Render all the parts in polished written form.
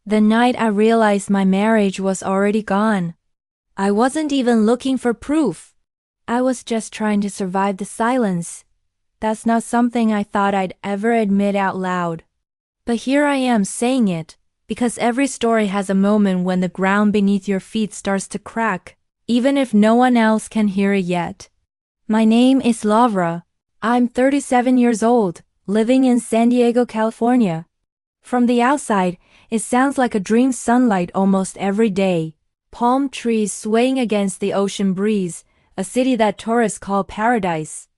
The night I realized my marriage was already gone. I wasn't even looking for proof. I was just trying to survive the silence. That's not something I thought I'd ever admit out loud. But here I am saying it, because every story has a moment when the ground beneath your feet starts to crack, even if no one else can hear it yet. My name is Lavra. I'm 37 years old, living in San Diego, California. From the outside, it sounds like a dream sunlight almost every day. Palm trees swaying against the ocean breeze, a city that tourists call paradise.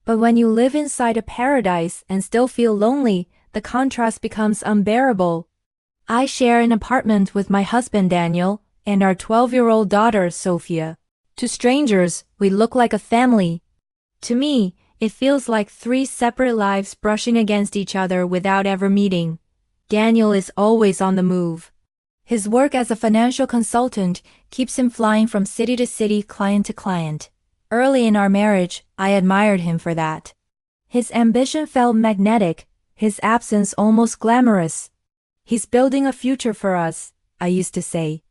But when you live inside a paradise and still feel lonely, the contrast becomes unbearable. I share an apartment with my husband Daniel and our 12-year-old daughter Sophia. To strangers, we look like a family. To me, it feels like three separate lives brushing against each other without ever meeting. Daniel is always on the move. His work as a financial consultant keeps him flying from city to city, client to client. Early in our marriage, I admired him for that. His ambition felt magnetic, his absence almost glamorous. He's building a future for us, I used to say.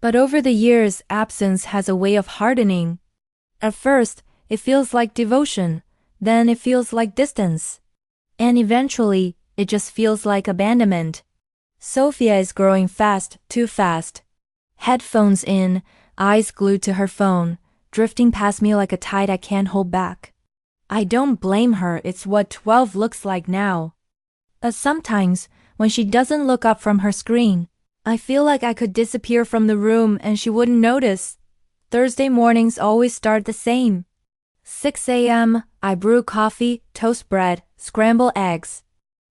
But over the years, absence has a way of hardening. At first, it feels like devotion, then it feels like distance. And eventually, it just feels like abandonment. Sophia is growing fast, too fast. Headphones in, eyes glued to her phone, drifting past me like a tide I can't hold back. I don't blame her, it's what 12 looks like now. But sometimes, when she doesn't look up from her screen, I feel like I could disappear from the room and she wouldn't notice. Thursday mornings always start the same. 6 a.m., I brew coffee, toast bread, scramble eggs.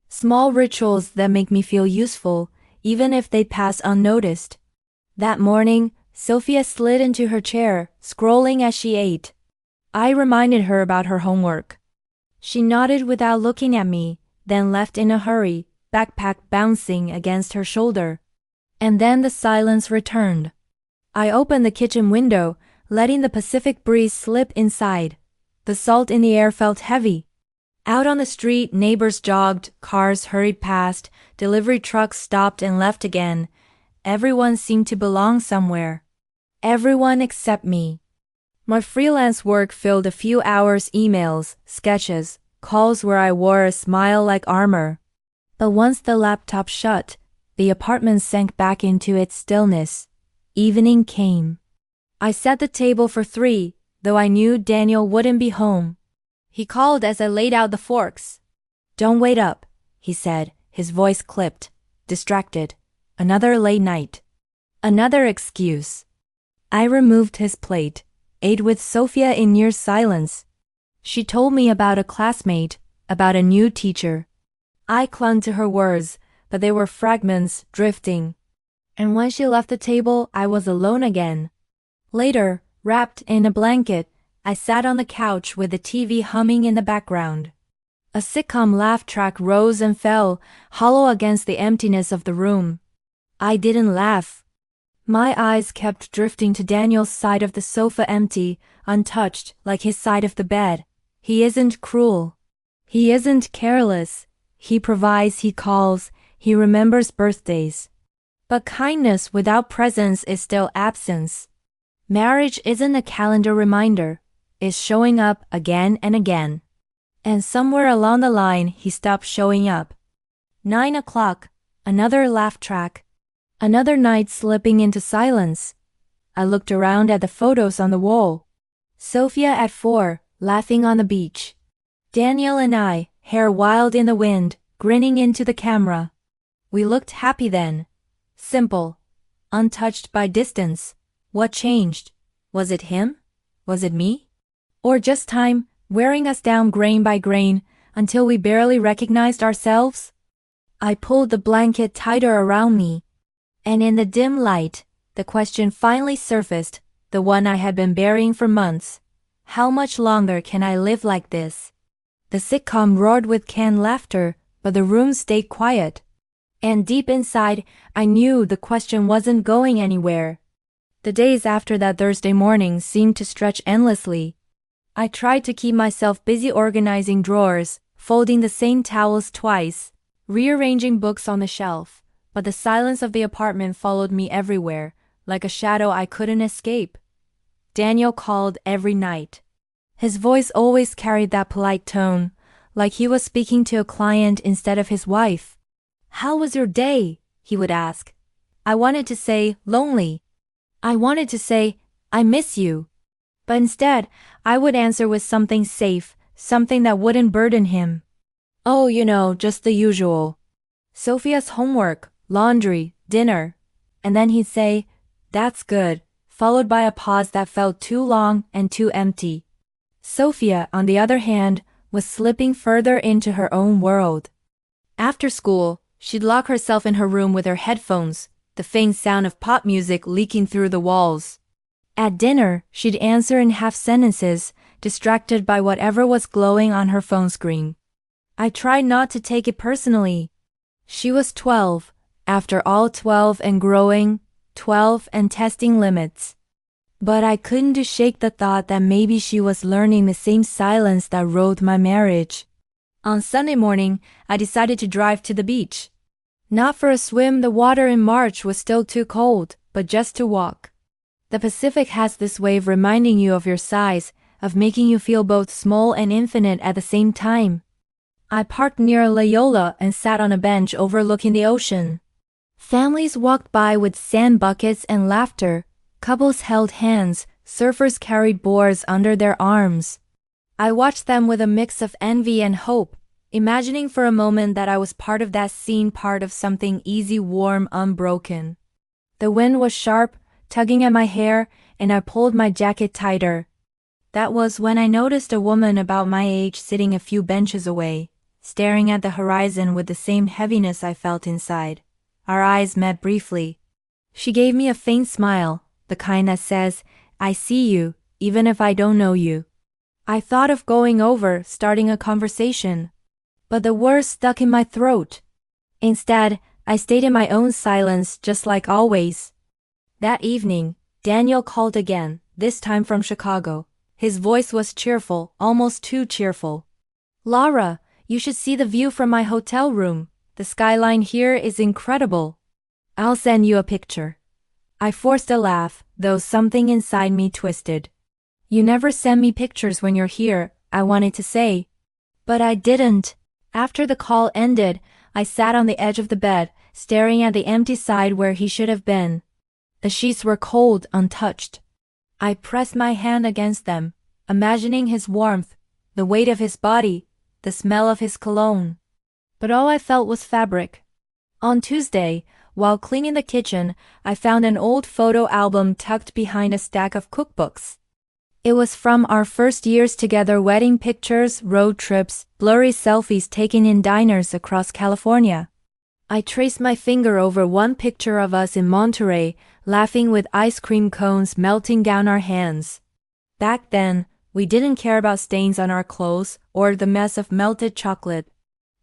Small rituals that make me feel useful, even if they pass unnoticed. That morning, Sophia slid into her chair, scrolling as she ate. I reminded her about her homework. She nodded without looking at me, then left in a hurry, backpack bouncing against her shoulder. And then the silence returned. I opened the kitchen window, letting the Pacific breeze slip inside. The salt in the air felt heavy. Out on the street, neighbors jogged, cars hurried past, delivery trucks stopped and left again. Everyone seemed to belong somewhere. Everyone except me. My freelance work filled a few hours, emails, sketches, calls where I wore a smile like armor. But once the laptop shut, the apartment sank back into its stillness. Evening came. I set the table for 3, though I knew Daniel wouldn't be home. He called as I laid out the forks. "Don't wait up," he said, his voice clipped, distracted. Another late night. Another excuse. I removed his plate, ate with Sophia in near silence. She told me about a classmate, about a new teacher. I clung to her words, but they were fragments, drifting. And when she left the table, I was alone again. Later, wrapped in a blanket, I sat on the couch with the TV humming in the background. A sitcom laugh track rose and fell, hollow against the emptiness of the room. I didn't laugh. My eyes kept drifting to Daniel's side of the sofa, empty, untouched, like his side of the bed. He isn't cruel. He isn't careless. He provides, he calls, he remembers birthdays. But kindness without presence is still absence. Marriage isn't a calendar reminder. It's showing up again and again. And somewhere along the line, he stopped showing up. 9 o'clock, another laugh track. Another night slipping into silence. I looked around at the photos on the wall. Sophia at 4, laughing on the beach. Daniel and I, hair wild in the wind, grinning into the camera. We looked happy then. Simple. Untouched by distance. What changed? Was it him? Was it me? Or just time, wearing us down grain by grain, until we barely recognized ourselves? I pulled the blanket tighter around me. And in the dim light, the question finally surfaced, the one I had been burying for months. How much longer can I live like this? The sitcom roared with canned laughter, but the room stayed quiet. And deep inside, I knew the question wasn't going anywhere. The days after that Thursday morning seemed to stretch endlessly. I tried to keep myself busy organizing drawers, folding the same towels twice, rearranging books on the shelf, but the silence of the apartment followed me everywhere, like a shadow I couldn't escape. Daniel called every night. His voice always carried that polite tone, like he was speaking to a client instead of his wife. "How was your day?" he would ask. I wanted to say, "Lonely." I wanted to say, "I miss you." But instead, I would answer with something safe, something that wouldn't burden him. "Oh, just the usual. Sophia's homework, laundry, dinner." And then he'd say, "That's good," followed by a pause that felt too long and too empty. Sophia, on the other hand, was slipping further into her own world. After school, she'd lock herself in her room with her headphones, the faint sound of pop music leaking through the walls. At dinner, she'd answer in half sentences, distracted by whatever was glowing on her phone screen. I tried not to take it personally. She was 12, after all, 12 and growing, 12 and testing limits. But I couldn't shake the thought that maybe she was learning the same silence that ruled my marriage. On Sunday morning, I decided to drive to the beach. Not for a swim, the water in March was still too cold, but just to walk. The Pacific has this way of reminding you of your size, of making you feel both small and infinite at the same time. I parked near Loyola and sat on a bench overlooking the ocean. Families walked by with sand buckets and laughter. Couples held hands, surfers carried boards under their arms. I watched them with a mix of envy and hope, imagining for a moment that I was part of that scene, part of something easy, warm, unbroken. The wind was sharp, tugging at my hair, and I pulled my jacket tighter. That was when I noticed a woman about my age sitting a few benches away, staring at the horizon with the same heaviness I felt inside. Our eyes met briefly. She gave me a faint smile, the kind that says, "I see you, even if I don't know you." I thought of going over, starting a conversation. But the words stuck in my throat. Instead, I stayed in my own silence, just like always. That evening, Daniel called again, this time from Chicago. His voice was cheerful, almost too cheerful. "Laura, you should see the view from my hotel room. The skyline here is incredible. I'll send you a picture." I forced a laugh, though something inside me twisted. "You never send me pictures when you're here," I wanted to say. But I didn't. After the call ended, I sat on the edge of the bed, staring at the empty side where he should have been. The sheets were cold, untouched. I pressed my hand against them, imagining his warmth, the weight of his body, the smell of his cologne. But all I felt was fabric. On Tuesday, while cleaning the kitchen, I found an old photo album tucked behind a stack of cookbooks. It was from our first years together, wedding pictures, road trips, blurry selfies taken in diners across California. I traced my finger over one picture of us in Monterey, laughing with ice cream cones melting down our hands. Back then, we didn't care about stains on our clothes or the mess of melted chocolate.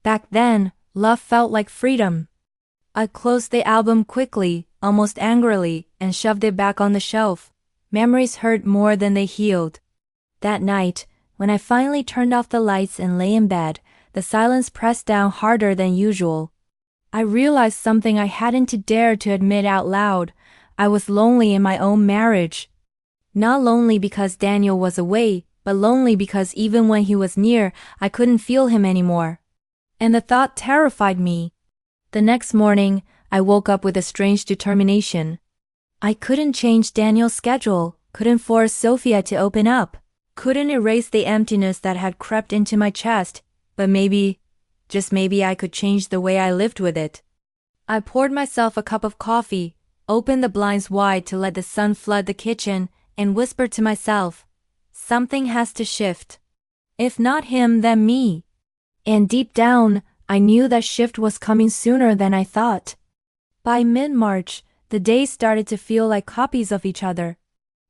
Back then, love felt like freedom. I closed the album quickly, almost angrily, and shoved it back on the shelf. Memories hurt more than they healed. That night, when I finally turned off the lights and lay in bed, the silence pressed down harder than usual. I realized something I hadn't dared to admit out loud. I was lonely in my own marriage. Not lonely because Daniel was away, but lonely because even when he was near, I couldn't feel him anymore. And the thought terrified me. The next morning, I woke up with a strange determination. I couldn't change Daniel's schedule, couldn't force Sophia to open up, couldn't erase the emptiness that had crept into my chest, but maybe, just maybe I could change the way I lived with it. I poured myself a cup of coffee, opened the blinds wide to let the sun flood the kitchen, and whispered to myself, something has to shift. If not him, then me. And deep down, I knew that shift was coming sooner than I thought. By mid-March, the days started to feel like copies of each other.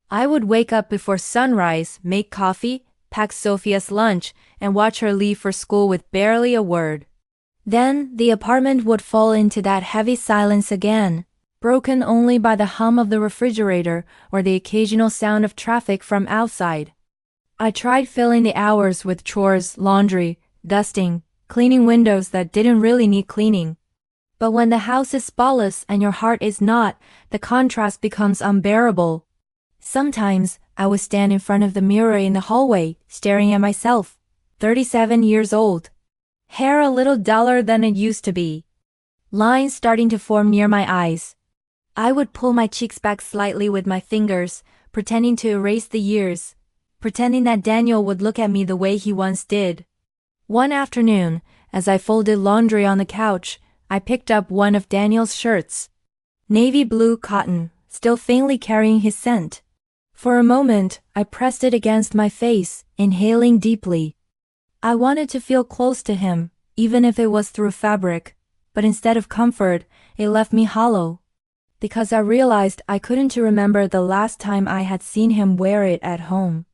I would wake up before sunrise, make coffee, pack Sophia's lunch, and watch her leave for school with barely a word. Then, the apartment would fall into that heavy silence again, broken only by the hum of the refrigerator or the occasional sound of traffic from outside. I tried filling the hours with chores, laundry, dusting, cleaning windows that didn't really need cleaning. But when the house is spotless and your heart is not, the contrast becomes unbearable. Sometimes, I would stand in front of the mirror in the hallway, staring at myself. 37 years old. Hair a little duller than it used to be. Lines starting to form near my eyes. I would pull my cheeks back slightly with my fingers, pretending to erase the years. Pretending that Daniel would look at me the way he once did. One afternoon, as I folded laundry on the couch, I picked up one of Daniel's shirts. Navy blue cotton, still faintly carrying his scent. For a moment, I pressed it against my face, inhaling deeply. I wanted to feel close to him, even if it was through fabric, but instead of comfort, it left me hollow. Because I realized I couldn't remember the last time I had seen him wear it at home.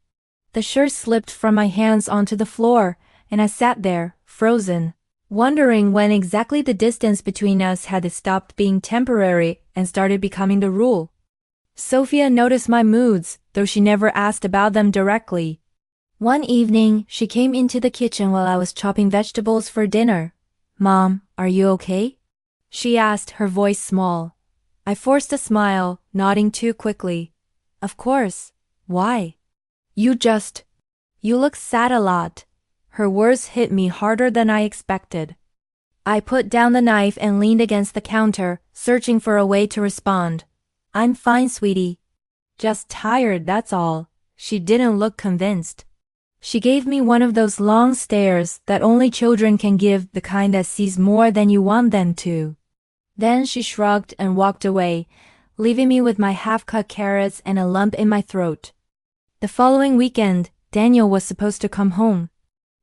The shirt slipped from my hands onto the floor, and I sat there, frozen, wondering when exactly the distance between us had stopped being temporary and started becoming the rule. Sophia noticed my moods, though she never asked about them directly. One evening, she came into the kitchen while I was chopping vegetables for dinner. "Mom, are you okay?" she asked, her voice small. I forced a smile, nodding too quickly. "Of course. Why?" You look sad a lot." Her words hit me harder than I expected. I put down the knife and leaned against the counter, searching for a way to respond. "I'm fine, sweetie. Just tired, that's all." She didn't look convinced. She gave me one of those long stares that only children can give, the kind that sees more than you want them to. Then she shrugged and walked away, leaving me with my half-cut carrots and a lump in my throat. The following weekend, Daniel was supposed to come home.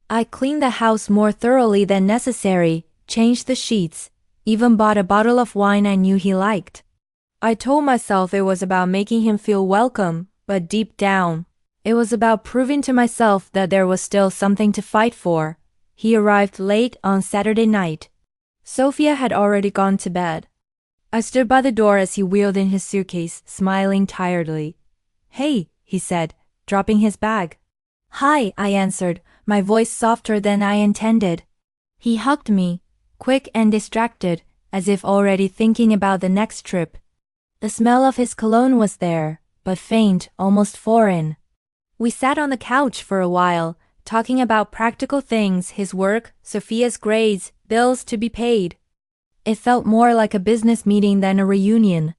I cleaned the house more thoroughly than necessary, changed the sheets, even bought a bottle of wine I knew he liked. I told myself it was about making him feel welcome, but deep down, it was about proving to myself that there was still something to fight for. He arrived late on Saturday night. Sophia had already gone to bed. I stood by the door as he wheeled in his suitcase, smiling tiredly. "Hey," he said, dropping his bag. "Hi," I answered, my voice softer than I intended. He hugged me, quick and distracted, as if already thinking about the next trip. The smell of his cologne was there, but faint, almost foreign. We sat on the couch for a while, talking about practical things, his work, Sophia's grades, bills to be paid. It felt more like a business meeting than a reunion.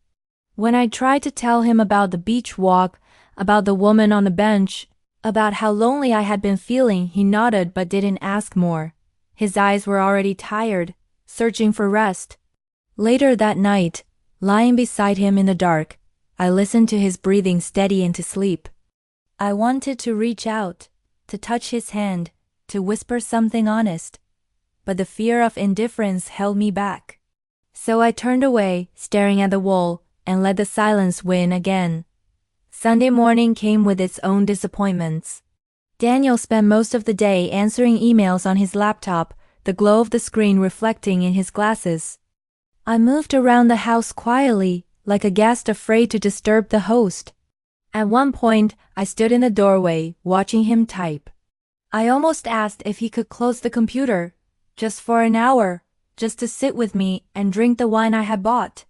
When I tried to tell him about the beach walk, about the woman on the bench, about how lonely I had been feeling, he nodded but didn't ask more. His eyes were already tired, searching for rest. Later that night, lying beside him in the dark, I listened to his breathing steady into sleep. I wanted to reach out, to touch his hand, to whisper something honest. But the fear of indifference held me back. So I turned away, staring at the wall, and let the silence win again. Sunday morning came with its own disappointments. Daniel spent most of the day answering emails on his laptop, the glow of the screen reflecting in his glasses. I moved around the house quietly, like a guest afraid to disturb the host. At one point, I stood in the doorway, watching him type. I almost asked if he could close the computer, just for an hour, just to sit with me and drink the wine I had bought.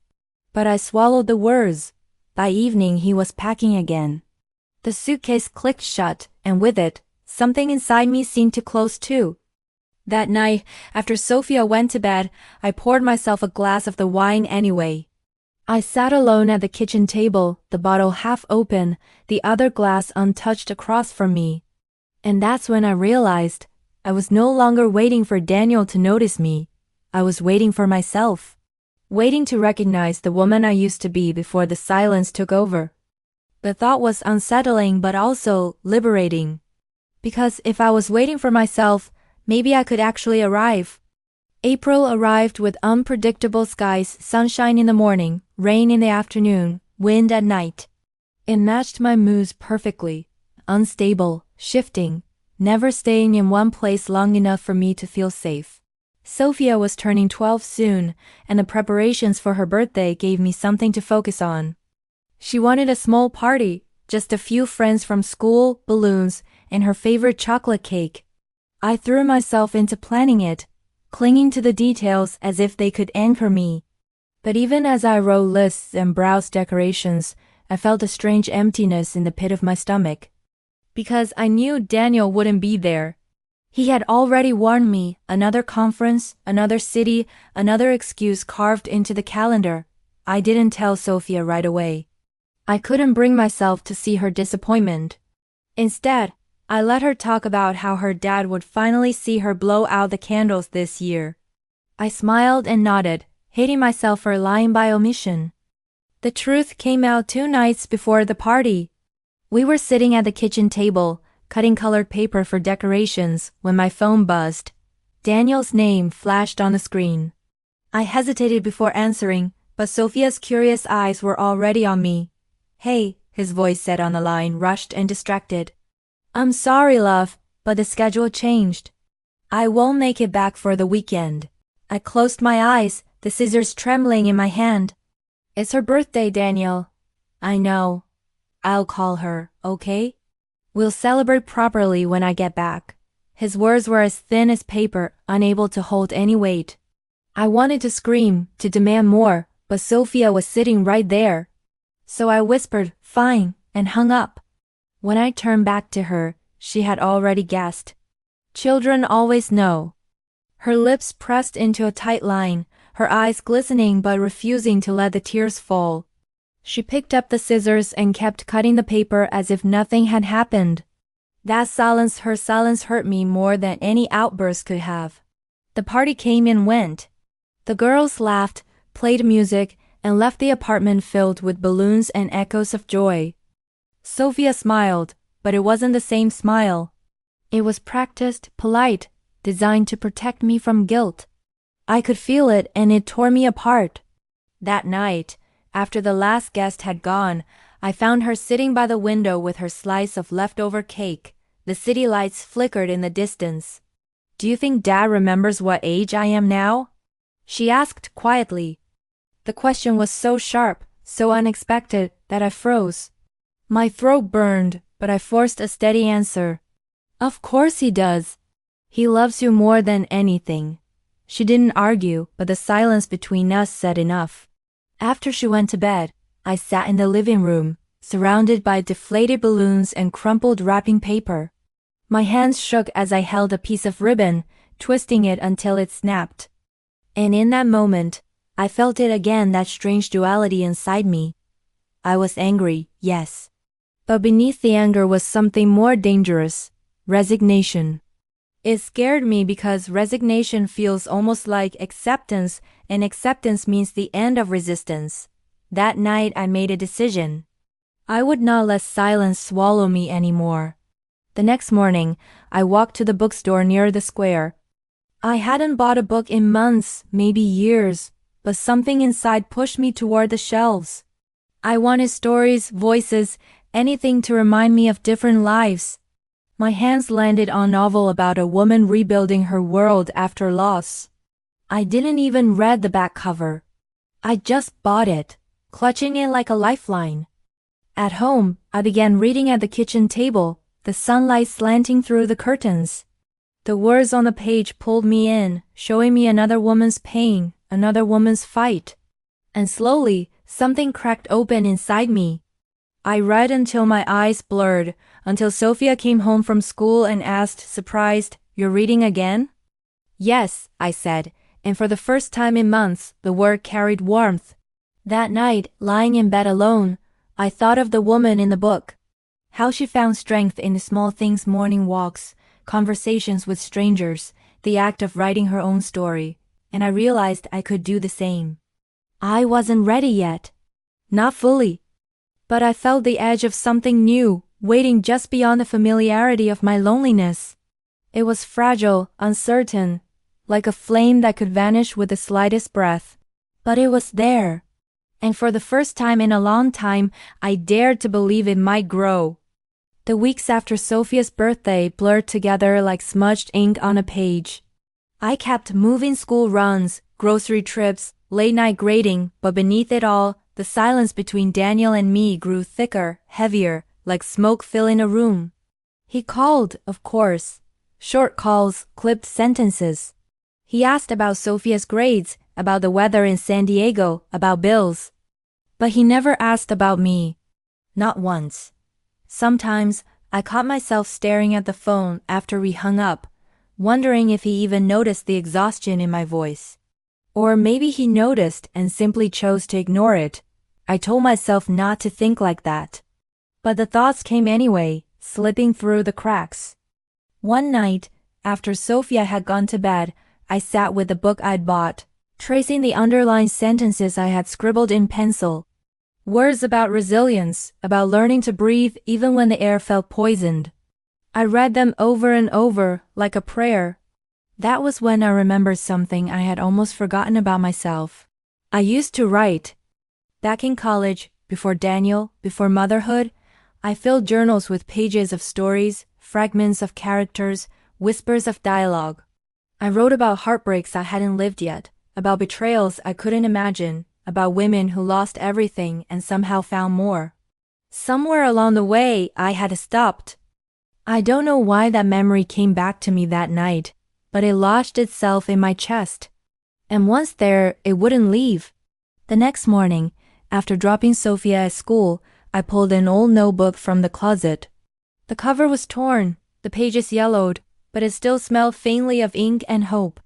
But I swallowed the words. By evening he was packing again. The suitcase clicked shut, and with it, something inside me seemed to close too. That night, after Sophia went to bed, I poured myself a glass of the wine anyway. I sat alone at the kitchen table, the bottle half open, the other glass untouched across from me. And that's when I realized I was no longer waiting for Daniel to notice me. I was waiting for myself. Waiting to recognize the woman I used to be before the silence took over. The thought was unsettling but also liberating. Because if I was waiting for myself, maybe I could actually arrive. April arrived with unpredictable skies, sunshine in the morning, rain in the afternoon, wind at night. It matched my moods perfectly. Unstable, shifting, never staying in one place long enough for me to feel safe. Sophia was turning 12 soon, and the preparations for her birthday gave me something to focus on. She wanted a small party, just a few friends from school, balloons, and her favorite chocolate cake. I threw myself into planning it, clinging to the details as if they could anchor me. But even as I wrote lists and browsed decorations, I felt a strange emptiness in the pit of my stomach. Because I knew Daniel wouldn't be there. He had already warned me, another conference, another city, another excuse carved into the calendar. I didn't tell Sophia right away. I couldn't bring myself to see her disappointment. Instead, I let her talk about how her dad would finally see her blow out the candles this year. I smiled and nodded, hating myself for lying by omission. The truth came out 2 nights before the party. We were sitting at the kitchen table, cutting colored paper for decorations, when my phone buzzed. Daniel's name flashed on the screen. I hesitated before answering, but Sophia's curious eyes were already on me. "Hey," his voice said on the line, rushed and distracted. "I'm sorry, love, but the schedule changed. I won't make it back for the weekend." I closed my eyes, the scissors trembling in my hand. "It's her birthday, Daniel." "I know. I'll call her, okay? We'll celebrate properly when I get back." His words were as thin as paper, unable to hold any weight. I wanted to scream, to demand more, but Sophia was sitting right there. So I whispered, "Fine," and hung up. When I turned back to her, she had already guessed. Children always know. Her lips pressed into a tight line, her eyes glistening but refusing to let the tears fall. She picked up the scissors and kept cutting the paper as if nothing had happened. Her silence hurt me more than any outburst could have. The party came and went. The girls laughed, played music, and left the apartment filled with balloons and echoes of joy. Sophia smiled, but it wasn't the same smile. It was practiced, polite, designed to protect me from guilt. I could feel it and it tore me apart. That night, after the last guest had gone, I found her sitting by the window with her slice of leftover cake. The city lights flickered in the distance. "Do you think Dad remembers what age I am now?" she asked quietly. The question was so sharp, so unexpected, that I froze. My throat burned, but I forced a steady answer. "Of course he does. He loves you more than anything." She didn't argue, but the silence between us said enough. After she went to bed, I sat in the living room, surrounded by deflated balloons and crumpled wrapping paper. My hands shook as I held a piece of ribbon, twisting it until it snapped. And in that moment, I felt it again, that strange duality inside me. I was angry, yes. But beneath the anger was something more dangerous: resignation. It scared me because resignation feels almost like acceptance, and acceptance means the end of resistance. That night I made a decision. I would not let silence swallow me anymore. The next morning, I walked to the bookstore near the square. I hadn't bought a book in months, maybe years, but something inside pushed me toward the shelves. I wanted stories, voices, anything to remind me of different lives. My hands landed on a novel about a woman rebuilding her world after loss. I didn't even read the back cover. I just bought it, clutching it like a lifeline. At home, I began reading at the kitchen table, the sunlight slanting through the curtains. The words on the page pulled me in, showing me another woman's pain, another woman's fight. And slowly, something cracked open inside me. I read until my eyes blurred, until Sophia came home from school and asked, surprised, "You're reading again?" "Yes," I said, and for the first time in months, the word carried warmth. That night, lying in bed alone, I thought of the woman in the book. How she found strength in the small things: morning walks, conversations with strangers, the act of writing her own story, and I realized I could do the same. I wasn't ready yet. Not fully. But I felt the edge of something new, waiting just beyond the familiarity of my loneliness. It was fragile, uncertain, like a flame that could vanish with the slightest breath. But it was there. And for the first time in a long time, I dared to believe it might grow. The weeks after Sophia's birthday blurred together like smudged ink on a page. I kept moving: school runs, grocery trips, late-night grading, but beneath it all, the silence between Daniel and me grew thicker, heavier, like smoke filling a room. He called, of course. Short calls, clipped sentences. He asked about Sophia's grades, about the weather in San Diego, about bills. But he never asked about me. Not once. Sometimes, I caught myself staring at the phone after we hung up, wondering if he even noticed the exhaustion in my voice. Or maybe he noticed and simply chose to ignore it. I told myself not to think like that. But the thoughts came anyway, slipping through the cracks. One night, after Sophia had gone to bed, I sat with the book I'd bought, tracing the underlined sentences I had scribbled in pencil. Words about resilience, about learning to breathe even when the air felt poisoned. I read them over and over, like a prayer. That was when I remembered something I had almost forgotten about myself. I used to write. Back in college, before Daniel, before motherhood, I filled journals with pages of stories, fragments of characters, whispers of dialogue. I wrote about heartbreaks I hadn't lived yet, about betrayals I couldn't imagine, about women who lost everything and somehow found more. Somewhere along the way, I had stopped. I don't know why that memory came back to me that night, but it lodged itself in my chest. And once there, it wouldn't leave. The next morning, after dropping Sophia at school, I pulled an old notebook from the closet. The cover was torn, the pages yellowed, but it still smelled faintly of ink and hope.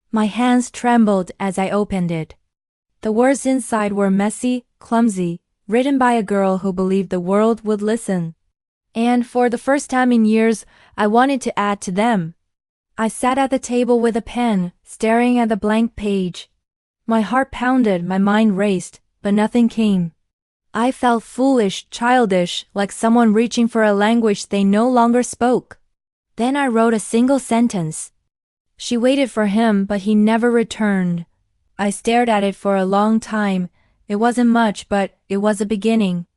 My hands trembled as I opened it. The words inside were messy, clumsy, written by a girl who believed the world would listen. And for the first time in years, I wanted to add to them. I sat at the table with a pen, staring at the blank page. My heart pounded, my mind raced, but nothing came. I felt foolish, childish, like someone reaching for a language they no longer spoke. Then I wrote a single sentence. She waited for him, but he never returned. I stared at it for a long time. It wasn't much, but it was a beginning.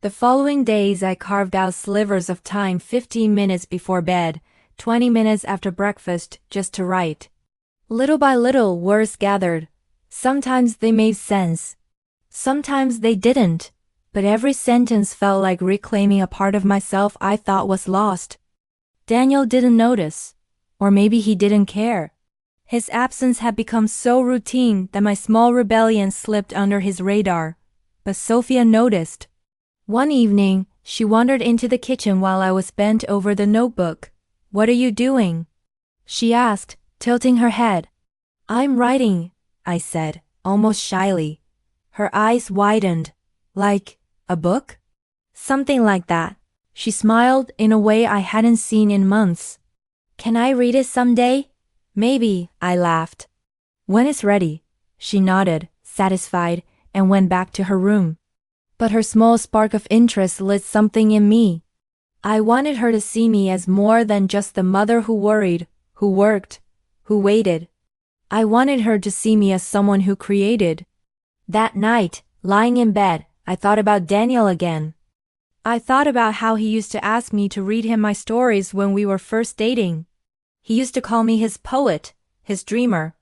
The following days I carved out slivers of time, 15 minutes before bed, 20 minutes after breakfast, just to write. Little by little, words gathered. Sometimes they made sense. Sometimes they didn't. But every sentence felt like reclaiming a part of myself I thought was lost. Daniel didn't notice. Or maybe he didn't care. His absence had become so routine that my small rebellion slipped under his radar. But Sophia noticed. One evening, she wandered into the kitchen while I was bent over the notebook. "What are you doing?" she asked, tilting her head. "I'm writing," I said, almost shyly. Her eyes widened. "Like a book?" "Something like that." She smiled in a way I hadn't seen in months. "Can I read it someday?" "Maybe," I laughed. "When it's ready." She nodded, satisfied, and went back to her room. But her small spark of interest lit something in me. I wanted her to see me as more than just the mother who worried, who worked, who waited. I wanted her to see me as someone who created. That night, lying in bed, I thought about Daniel again. I thought about how he used to ask me to read him my stories when we were first dating. He used to call me his poet, his dreamer.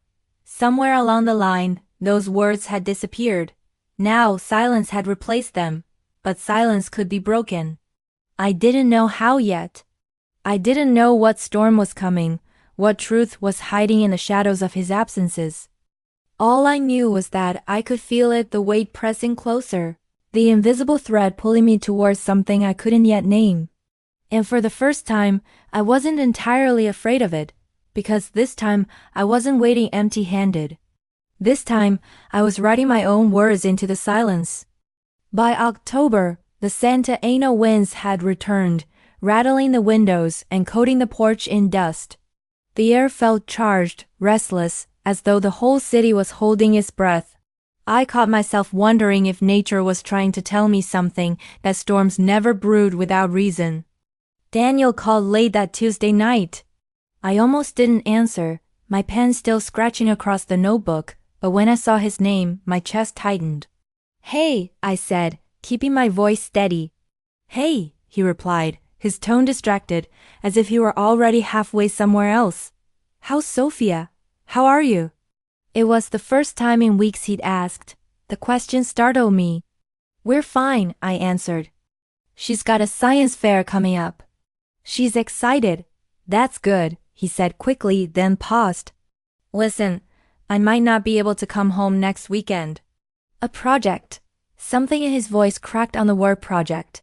Somewhere along the line, those words had disappeared. Now silence had replaced them, but silence could be broken. I didn't know how yet. I didn't know what storm was coming, what truth was hiding in the shadows of his absences. All I knew was that I could feel it, the weight pressing closer, the invisible thread pulling me towards something I couldn't yet name. And for the first time, I wasn't entirely afraid of it, because this time I wasn't waiting empty-handed. This time, I was writing my own words into the silence. By October, the Santa Ana winds had returned, rattling the windows and coating the porch in dust. The air felt charged, restless, as though the whole city was holding its breath. I caught myself wondering if nature was trying to tell me something, that storms never brewed without reason. Daniel called late that Tuesday night. I almost didn't answer, my pen still scratching across the notebook, but when I saw his name, my chest tightened. "Hey," I said, keeping my voice steady. "Hey," he replied, his tone distracted, as if he were already halfway somewhere else. "How's Sophia? How are you?" It was the first time in weeks he'd asked. The question startled me. "We're fine," I answered. "She's got a science fair coming up." "She's excited." "That's good," he said quickly, then paused. Listen, I might not be able to come home next weekend. A project. Something in his voice cracked on the word project.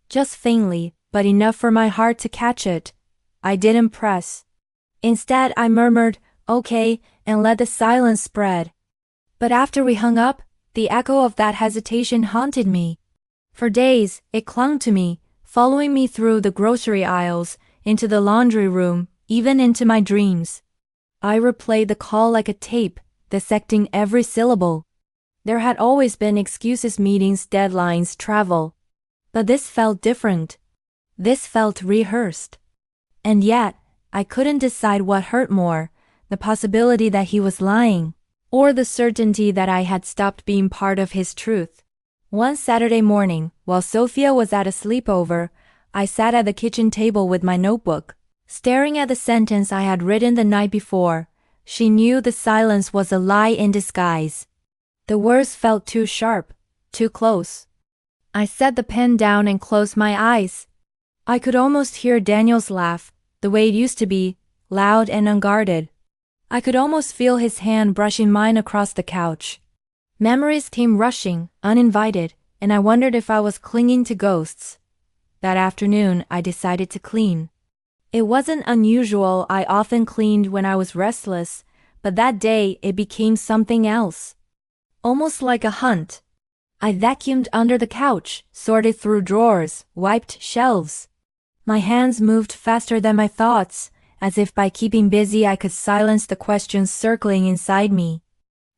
Just faintly, but enough for my heart to catch it. I didn't press. Instead, I murmured, okay, and let the silence spread. But after we hung up, the echo of that hesitation haunted me. For days, it clung to me, following me through the grocery aisles, into the laundry room, even into my dreams. I replayed the call like a tape, dissecting every syllable. There had always been excuses, meetings, deadlines, travel. But this felt different. This felt rehearsed. And yet, I couldn't decide what hurt more, the possibility that he was lying, or the certainty that I had stopped being part of his truth. One Saturday morning, while Sophia was at a sleepover, I sat at the kitchen table with my notebook, staring at the sentence I had written the night before. She knew the silence was a lie in disguise. The words felt too sharp, too close. I set the pen down and closed my eyes. I could almost hear Daniel's laugh, the way it used to be, loud and unguarded. I could almost feel his hand brushing mine across the couch. Memories came rushing, uninvited, and I wondered if I was clinging to ghosts. That afternoon, I decided to clean. It wasn't unusual. I often cleaned when I was restless, but that day it became something else. Almost like a hunt. I vacuumed under the couch, sorted through drawers, wiped shelves. My hands moved faster than my thoughts, as if by keeping busy I could silence the questions circling inside me.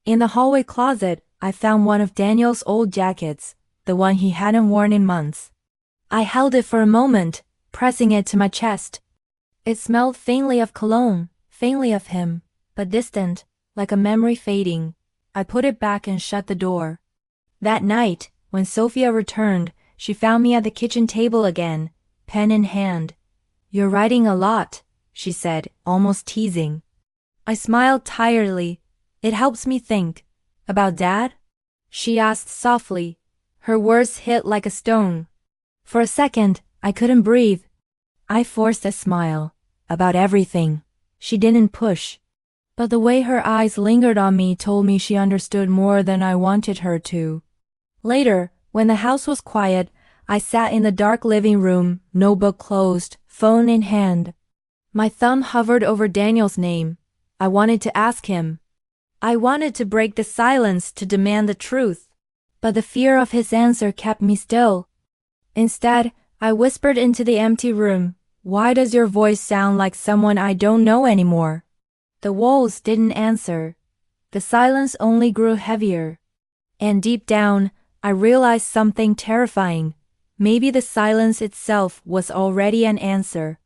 In the hallway closet, I found one of Daniel's old jackets, the one he hadn't worn in months. I held it for a moment, pressing it to my chest. It smelled faintly of cologne, faintly of him, but distant, like a memory fading. I put it back and shut the door. That night, when Sophia returned, she found me at the kitchen table again, pen in hand. "You're writing a lot," she said, almost teasing. I smiled tiredly. "It helps me think." "About Dad?" she asked softly. Her words hit like a stone. For a second, I couldn't breathe. I forced a smile. "About everything." She didn't push. But the way her eyes lingered on me told me she understood more than I wanted her to. Later, when the house was quiet, I sat in the dark living room, notebook closed, phone in hand. My thumb hovered over Daniel's name. I wanted to ask him. I wanted to break the silence, to demand the truth. But the fear of his answer kept me still. Instead, I whispered into the empty room, "Why does your voice sound like someone I don't know anymore?" The walls didn't answer. The silence only grew heavier. And deep down, I realized something terrifying. Maybe the silence itself was already an answer.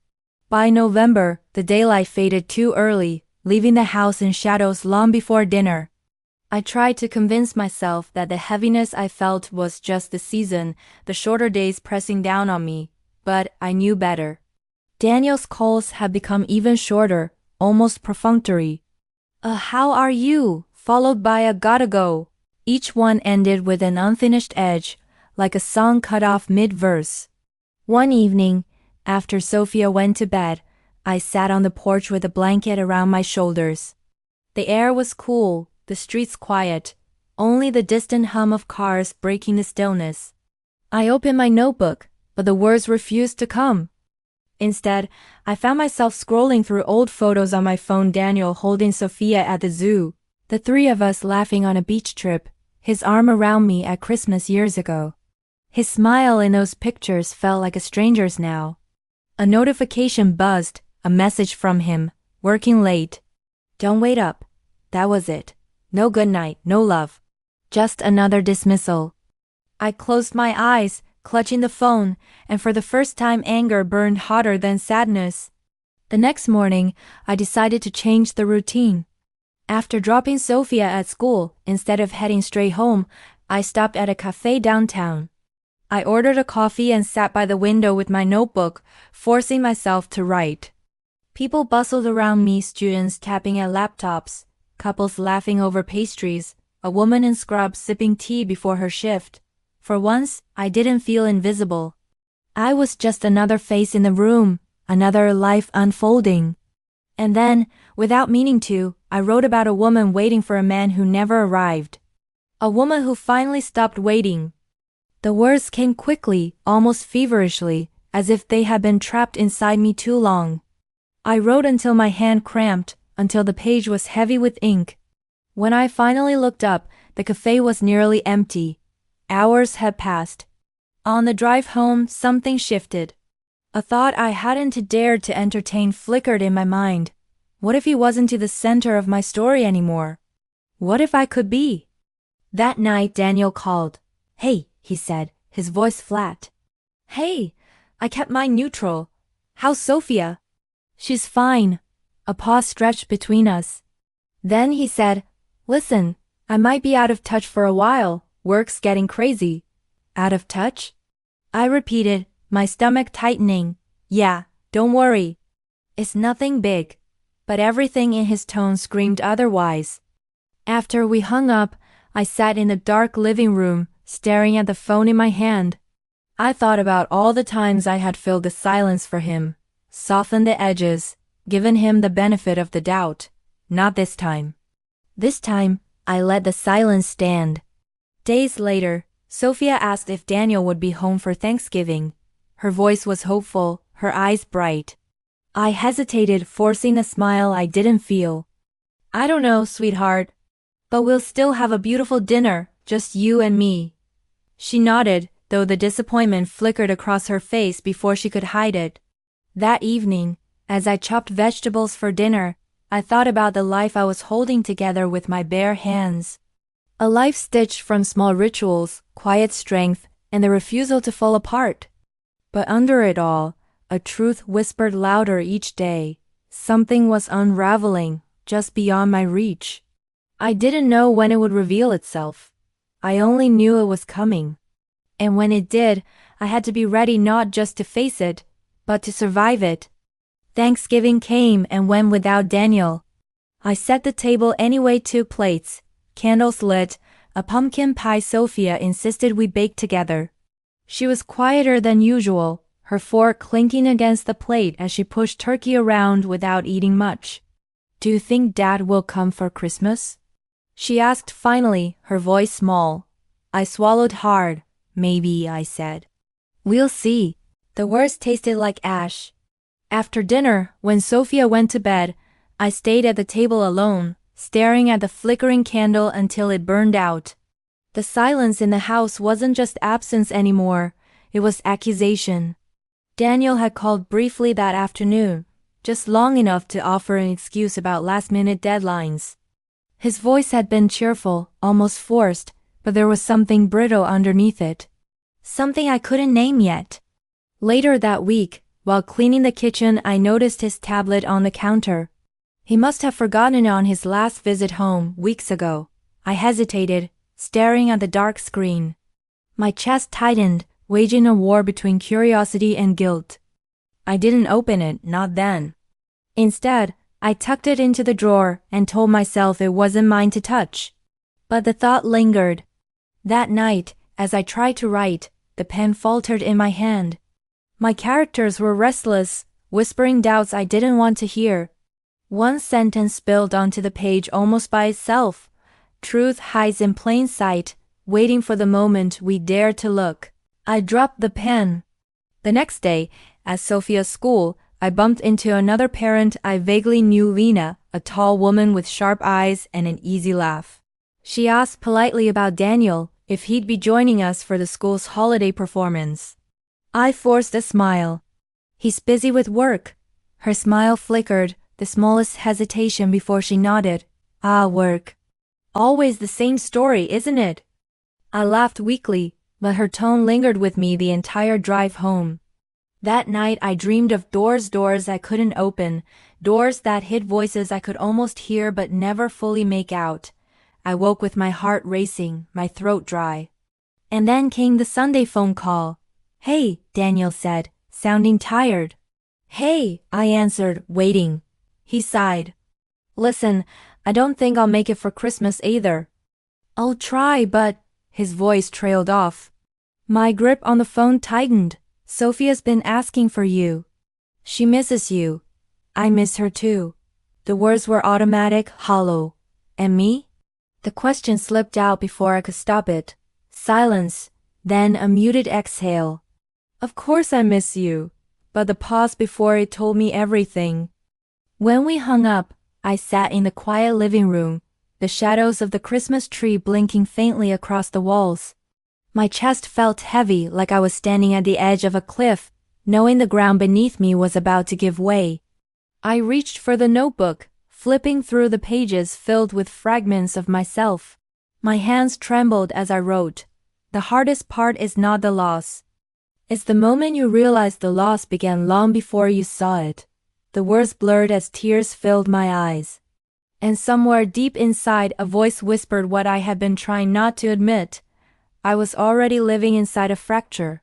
By November, the daylight faded too early, leaving the house in shadows long before dinner. I tried to convince myself that the heaviness I felt was just the season, the shorter days pressing down on me, but I knew better. Daniel's calls had become even shorter, almost perfunctory. How are you?" followed by a "gotta go." Each one ended with an unfinished edge, like a song cut off mid-verse. One evening, after Sophia went to bed, I sat on the porch with a blanket around my shoulders. The air was cool, the streets quiet, only the distant hum of cars breaking the stillness. I opened my notebook, but the words refused to come. Instead, I found myself scrolling through old photos on my phone. Daniel holding Sophia at the zoo, the three of us laughing on a beach trip, his arm around me at Christmas years ago. His smile in those pictures felt like a stranger's now. A notification buzzed, a message from him, "Working late. Don't wait up." That was it. No good night, no love. Just another dismissal. I closed my eyes, clutching the phone, and for the first time anger burned hotter than sadness. The next morning, I decided to change the routine. After dropping Sophia at school, instead of heading straight home, I stopped at a cafe downtown. I ordered a coffee and sat by the window with my notebook, forcing myself to write. People bustled around me, students tapping at laptops, couples laughing over pastries, a woman in scrubs sipping tea before her shift. For once, I didn't feel invisible. I was just another face in the room, another life unfolding. And then, Without meaning to, I wrote about a woman waiting for a man who never arrived. A woman who finally stopped waiting. The words came quickly, almost feverishly, as if they had been trapped inside me too long. I wrote until my hand cramped, until the page was heavy with ink. When I finally looked up, the cafe was nearly empty. Hours had passed. On the drive home, something shifted. A thought I hadn't dared to entertain flickered in my mind. What if he wasn't the center of my story anymore? What if I could be? That night Daniel called. "Hey," he said, his voice flat. "Hey." I kept mine neutral. "How's Sophia?" "She's fine." A pause stretched between us. Then he said, "Listen, I might be out of touch for a while. Work's getting crazy." "Out of touch?" I repeated, my stomach tightening. "Yeah, don't worry. It's nothing big." But everything in his tone screamed otherwise. After we hung up, I sat in the dark living room, staring at the phone in my hand. I thought about all the times I had filled the silence for him, softened the edges, given him the benefit of the doubt. Not this time. This time, I let the silence stand. Days later, Sophia asked if Daniel would be home for Thanksgiving. Her voice was hopeful, her eyes bright. I hesitated, forcing a smile I didn't feel. "I don't know, sweetheart. But we'll still have a beautiful dinner, just you and me." She nodded, though the disappointment flickered across her face before she could hide it. That evening, as I chopped vegetables for dinner, I thought about the life I was holding together with my bare hands. A life stitched from small rituals, quiet strength, and the refusal to fall apart. But under it all, a truth whispered louder each day. Something was unraveling, just beyond my reach. I didn't know when it would reveal itself. I only knew it was coming. And when it did, I had to be ready not just to face it, but to survive it. Thanksgiving came and went without Daniel. I set the table anyway, 2 plates, candles lit, a pumpkin pie Sophia insisted we bake together. She was quieter than usual, her fork clinking against the plate as she pushed turkey around without eating much. "Do you think Dad will come for Christmas?" she asked finally, her voice small. I swallowed hard. "Maybe," I said. "We'll see." The words tasted like ash. After dinner, when Sophia went to bed, I stayed at the table alone, staring at the flickering candle until it burned out. The silence in the house wasn't just absence anymore, it was accusation. Daniel had called briefly that afternoon, just long enough to offer an excuse about last-minute deadlines. His voice had been cheerful, almost forced, but there was something brittle underneath it. Something I couldn't name yet. Later that week, while cleaning the kitchen, I noticed his tablet on the counter. He must have forgotten it on his last visit home, weeks ago. I hesitated, staring at the dark screen. My chest tightened, waging a war between curiosity and guilt. I didn't open it, not then. Instead, I tucked it into the drawer and told myself it wasn't mine to touch. But the thought lingered. That night, as I tried to write, the pen faltered in my hand. My characters were restless, whispering doubts I didn't want to hear. One sentence spilled onto the page almost by itself. "Truth hides in plain sight, waiting for the moment we dare to look." I dropped the pen. The next day, at Sophia's school, I bumped into another parent I vaguely knew, Lena, a tall woman with sharp eyes and an easy laugh. She asked politely about Daniel, if he'd be joining us for the school's holiday performance. I forced a smile. "He's busy with work." Her smile flickered, the smallest hesitation before she nodded. "Ah, work. Always the same story, isn't it?" I laughed weakly, but her tone lingered with me the entire drive home. That night I dreamed of doors I couldn't open, doors that hid voices I could almost hear but never fully make out. I woke with my heart racing, my throat dry. And then came the Sunday phone call. "Hey," Daniel said, sounding tired. "Hey," I answered, waiting. He sighed. "Listen, I don't think I'll make it for Christmas either." "I'll try, but..." His voice trailed off. My grip on the phone tightened. "Sophia's been asking for you. She misses you." "I miss her too." The words were automatic, hollow. And me? The question slipped out before I could stop it. Silence, then a muted exhale. Of course I miss you. But the pause before it told me everything. When we hung up, I sat in the quiet living room, the shadows of the Christmas tree blinking faintly across the walls. My chest felt heavy, like I was standing at the edge of a cliff, knowing the ground beneath me was about to give way. I reached for the notebook, flipping through the pages filled with fragments of myself. My hands trembled as I wrote. The hardest part is not the loss. It's the moment you realize the loss began long before you saw it. The words blurred as tears filled my eyes. And somewhere deep inside, a voice whispered what I had been trying not to admit. I was already living inside a fracture.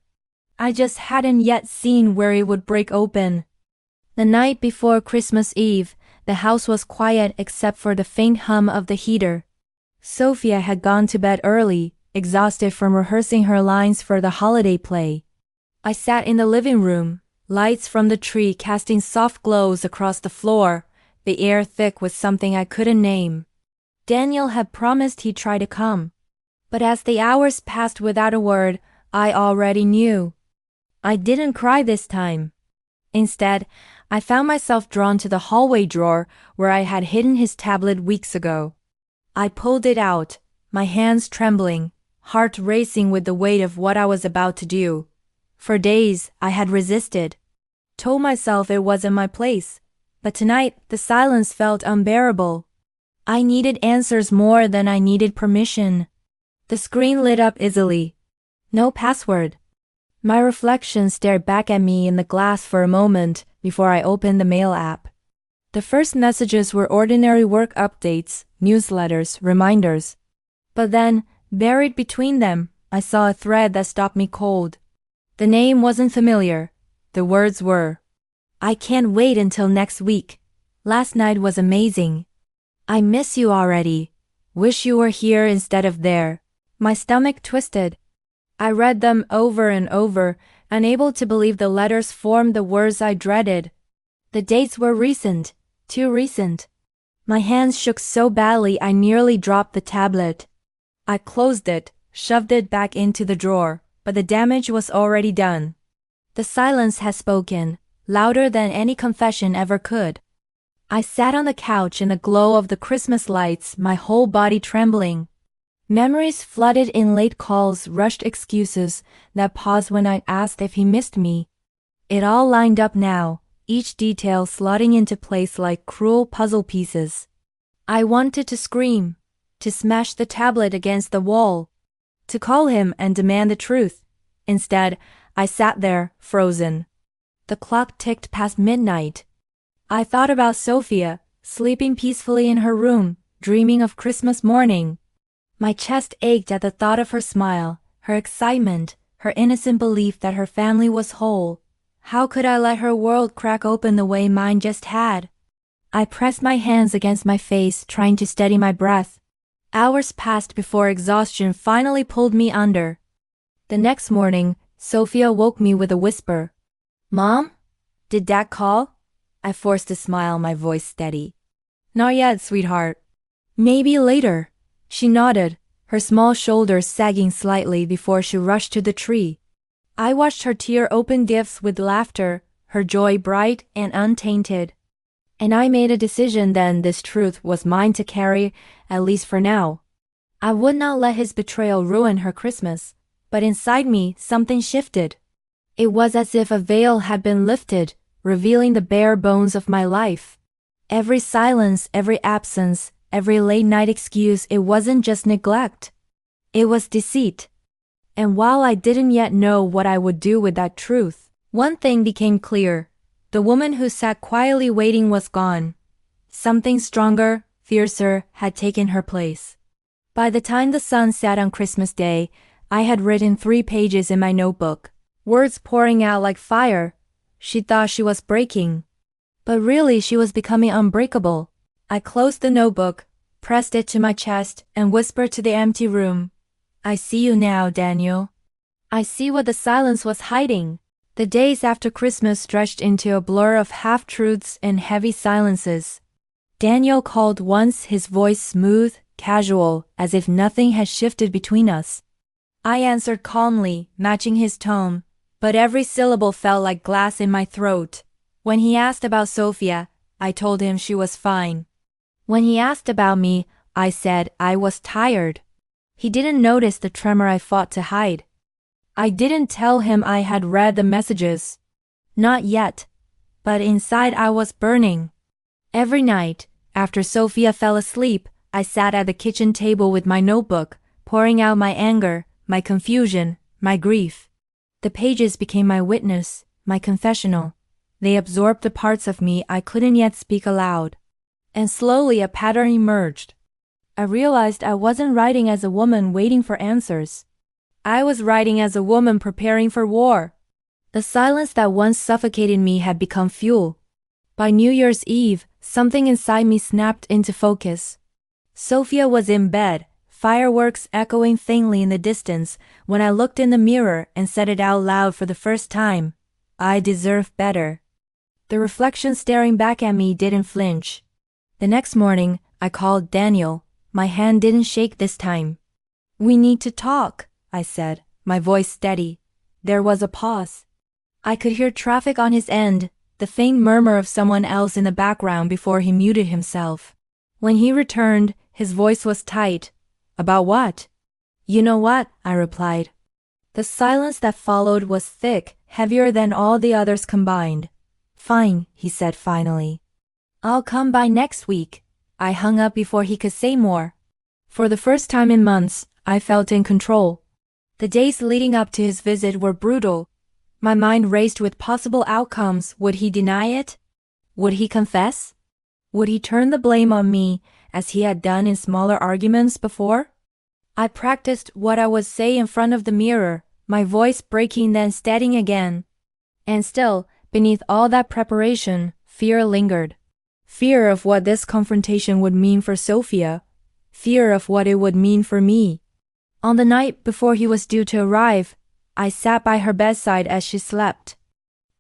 I just hadn't yet seen where it would break open. The night before Christmas Eve, the house was quiet except for the faint hum of the heater. Sophia had gone to bed early, exhausted from rehearsing her lines for the holiday play. I sat in the living room, lights from the tree casting soft glows across the floor, the air thick with something I couldn't name. Daniel had promised he'd try to come. But as the hours passed without a word, I already knew. I didn't cry this time. Instead, I found myself drawn to the hallway drawer where I had hidden his tablet weeks ago. I pulled it out, my hands trembling, heart racing with the weight of what I was about to do. For days, I had resisted. Told myself it wasn't my place. But tonight, the silence felt unbearable. I needed answers more than I needed permission. The screen lit up easily. No password. My reflection stared back at me in the glass for a moment before I opened the mail app. The first messages were ordinary work updates, newsletters, reminders. But then, buried between them, I saw a thread that stopped me cold. The name wasn't familiar. The words were, I can't wait until next week. Last night was amazing. I miss you already. Wish you were here instead of there. My stomach twisted. I read them over and over, unable to believe the letters formed the words I dreaded. The dates were recent, too recent. My hands shook so badly I nearly dropped the tablet. I closed it, shoved it back into the drawer. But the damage was already done. The silence had spoken, louder than any confession ever could. I sat on the couch in the glow of the Christmas lights, my whole body trembling. Memories flooded in, late calls, rushed excuses, that pause when I asked if he missed me. It all lined up now, each detail slotting into place like cruel puzzle pieces. I wanted to scream, to smash the tablet against the wall, to call him and demand the truth. Instead, I sat there, frozen. The clock ticked past midnight. I thought about Sophia, sleeping peacefully in her room, dreaming of Christmas morning. My chest ached at the thought of her smile, her excitement, her innocent belief that her family was whole. How could I let her world crack open the way mine just had? I pressed my hands against my face, trying to steady my breath. Hours passed before exhaustion finally pulled me under. The next morning, Sophia woke me with a whisper. Mom? Did Dad call? I forced a smile, my voice steady. Not yet, sweetheart. Maybe later. She nodded, her small shoulders sagging slightly before she rushed to the tree. I watched her tear open gifts with laughter, her joy bright and untainted. And I made a decision then. This truth was mine to carry, at least for now. I would not let his betrayal ruin her Christmas, but inside me something shifted. It was as if a veil had been lifted, revealing the bare bones of my life. Every silence, every absence, every late-night excuse, it wasn't just neglect. It was deceit. And while I didn't yet know what I would do with that truth, one thing became clear. The woman who sat quietly waiting was gone. Something stronger, fiercer, had taken her place. By the time the sun set on Christmas Day, I had written 3 pages in my notebook, words pouring out like fire. She thought she was breaking. But really she was becoming unbreakable. I closed the notebook, pressed it to my chest, and whispered to the empty room. I see you now, Daniel. I see what the silence was hiding. The days after Christmas stretched into a blur of half-truths and heavy silences. Daniel called once, his voice smooth, casual, as if nothing had shifted between us. I answered calmly, matching his tone, but every syllable felt like glass in my throat. When he asked about Sophia, I told him she was fine. When he asked about me, I said I was tired. He didn't notice the tremor I fought to hide. I didn't tell him I had read the messages. Not yet. But inside I was burning. Every night, after Sophia fell asleep, I sat at the kitchen table with my notebook, pouring out my anger, my confusion, my grief. The pages became my witness, my confessional. They absorbed the parts of me I couldn't yet speak aloud. And slowly a pattern emerged. I realized I wasn't writing as a woman waiting for answers. I was writing as a woman preparing for war. The silence that once suffocated me had become fuel. By New Year's Eve, something inside me snapped into focus. Sophia was in bed, fireworks echoing faintly in the distance, when I looked in the mirror and said it out loud for the first time. I deserve better. The reflection staring back at me didn't flinch. The next morning, I called Daniel. My hand didn't shake this time. "We need to talk," I said, my voice steady. There was a pause. I could hear traffic on his end, the faint murmur of someone else in the background before he muted himself. When he returned, his voice was tight. "About what?" "You know what," I replied. The silence that followed was thick, heavier than all the others combined. "Fine," he said finally. "I'll come by next week." I hung up before he could say more. For the first time in months, I felt in control. The days leading up to his visit were brutal. My mind raced with possible outcomes. Would he deny it? Would he confess? Would he turn the blame on me, as he had done in smaller arguments before? I practiced what I would say in front of the mirror, my voice breaking then steadying again. And still, beneath all that preparation, fear lingered. Fear of what this confrontation would mean for Sophia. Fear of what it would mean for me. On the night before he was due to arrive, I sat by her bedside as she slept.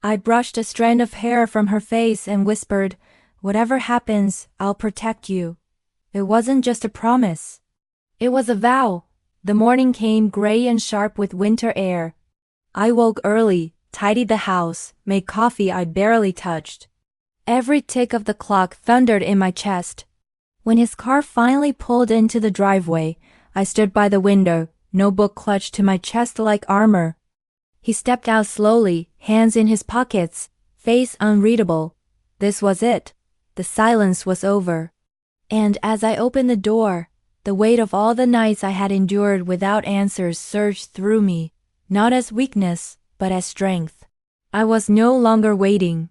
I brushed a strand of hair from her face and whispered, "Whatever happens, I'll protect you." It wasn't just a promise. It was a vow. The morning came gray and sharp with winter air. I woke early, tidied the house, made coffee I barely touched. Every tick of the clock thundered in my chest. When his car finally pulled into the driveway, I stood by the window, notebook clutched to my chest like armor. He stepped out slowly, hands in his pockets, face unreadable. This was it. The silence was over. And as I opened the door, the weight of all the nights I had endured without answers surged through me, not as weakness, but as strength. I was no longer waiting.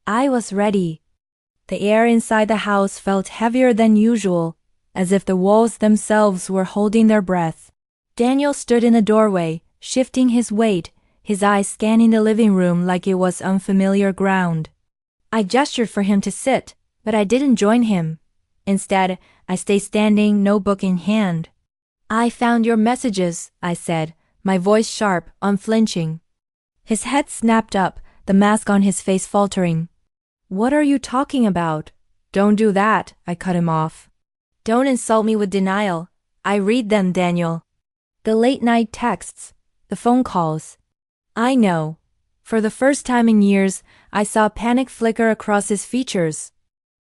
I was ready. The air inside the house felt heavier than usual, as if the walls themselves were holding their breath. Daniel stood in the doorway, shifting his weight, his eyes scanning the living room like it was unfamiliar ground. I gestured for him to sit, but I didn't join him. Instead, I stayed standing, notebook in hand. "I found your messages," I said, my voice sharp, unflinching. His head snapped up, the mask on his face faltering. "What are you talking about?" "Don't do that," I cut him off. "Don't insult me with denial. I read them, Daniel. The late-night texts, the phone calls. I know." For the first time in years, I saw panic flicker across his features.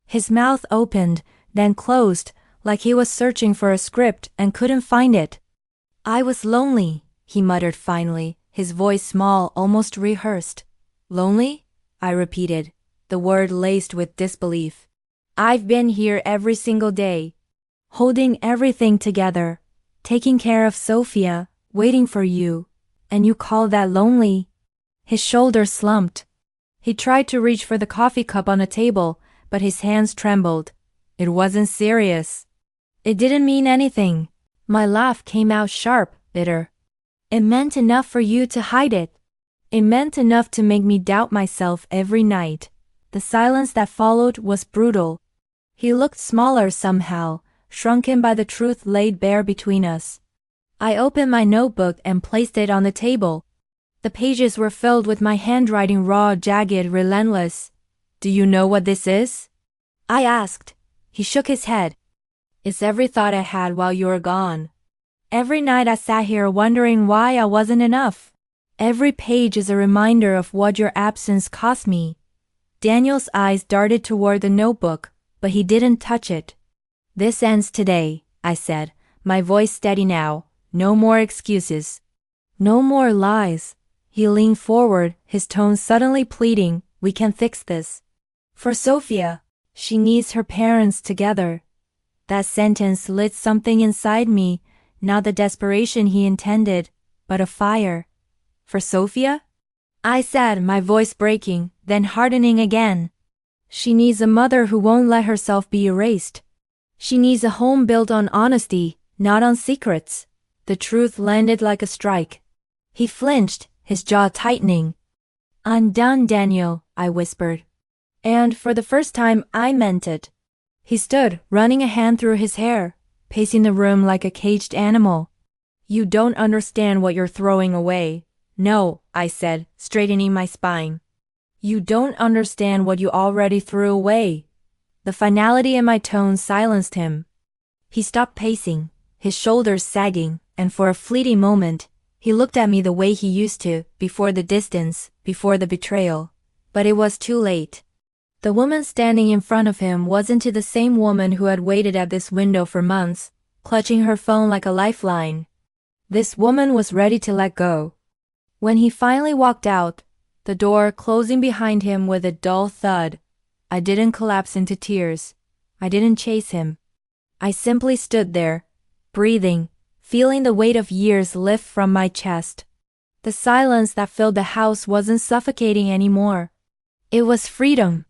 His mouth opened, then closed, like he was searching for a script and couldn't find it. "I was lonely," he muttered finally, his voice small, almost rehearsed. "Lonely?" I repeated, the word laced with disbelief. "I've been here every single day, holding everything together, taking care of Sophia, waiting for you, and you call that lonely?" His shoulders slumped. He tried to reach for the coffee cup on the table, but his hands trembled. It wasn't serious. It didn't mean anything. My laugh came out sharp, bitter. It meant enough for you to hide it. It meant enough to make me doubt myself every night. The silence that followed was brutal. He looked smaller somehow, shrunken by the truth laid bare between us. I opened my notebook and placed it on the table. The pages were filled with my handwriting, raw, jagged, relentless. "Do you know what this is?" I asked. He shook his head. It's every thought I had while you were gone. Every night I sat here wondering why I wasn't enough. Every page is a reminder of what your absence cost me. Daniel's eyes darted toward the notebook, but he didn't touch it. This ends today, I said, my voice steady now. No more excuses. No more lies. He leaned forward, his tone suddenly pleading, we can fix this. For Sophia, she needs her parents together. That sentence lit something inside me, not the desperation he intended, but a fire. For Sophia? I said, my voice breaking, then hardening again. She needs a mother who won't let herself be erased. She needs a home built on honesty, not on secrets. The truth landed like a strike. He flinched, his jaw tightening. I'm done, Daniel, I whispered. And for the first time, I meant it. He stood, running a hand through his hair, pacing the room like a caged animal. You don't understand what you're throwing away. No, I said, straightening my spine. You don't understand what you already threw away. The finality in my tone silenced him. He stopped pacing, his shoulders sagging, and for a fleeting moment, he looked at me the way he used to, before the distance, before the betrayal. But it was too late. The woman standing in front of him wasn't the same woman who had waited at this window for months, clutching her phone like a lifeline. This woman was ready to let go. When he finally walked out, the door closing behind him with a dull thud, I didn't collapse into tears. I didn't chase him. I simply stood there, breathing, feeling the weight of years lift from my chest. The silence that filled the house wasn't suffocating anymore. It was freedom.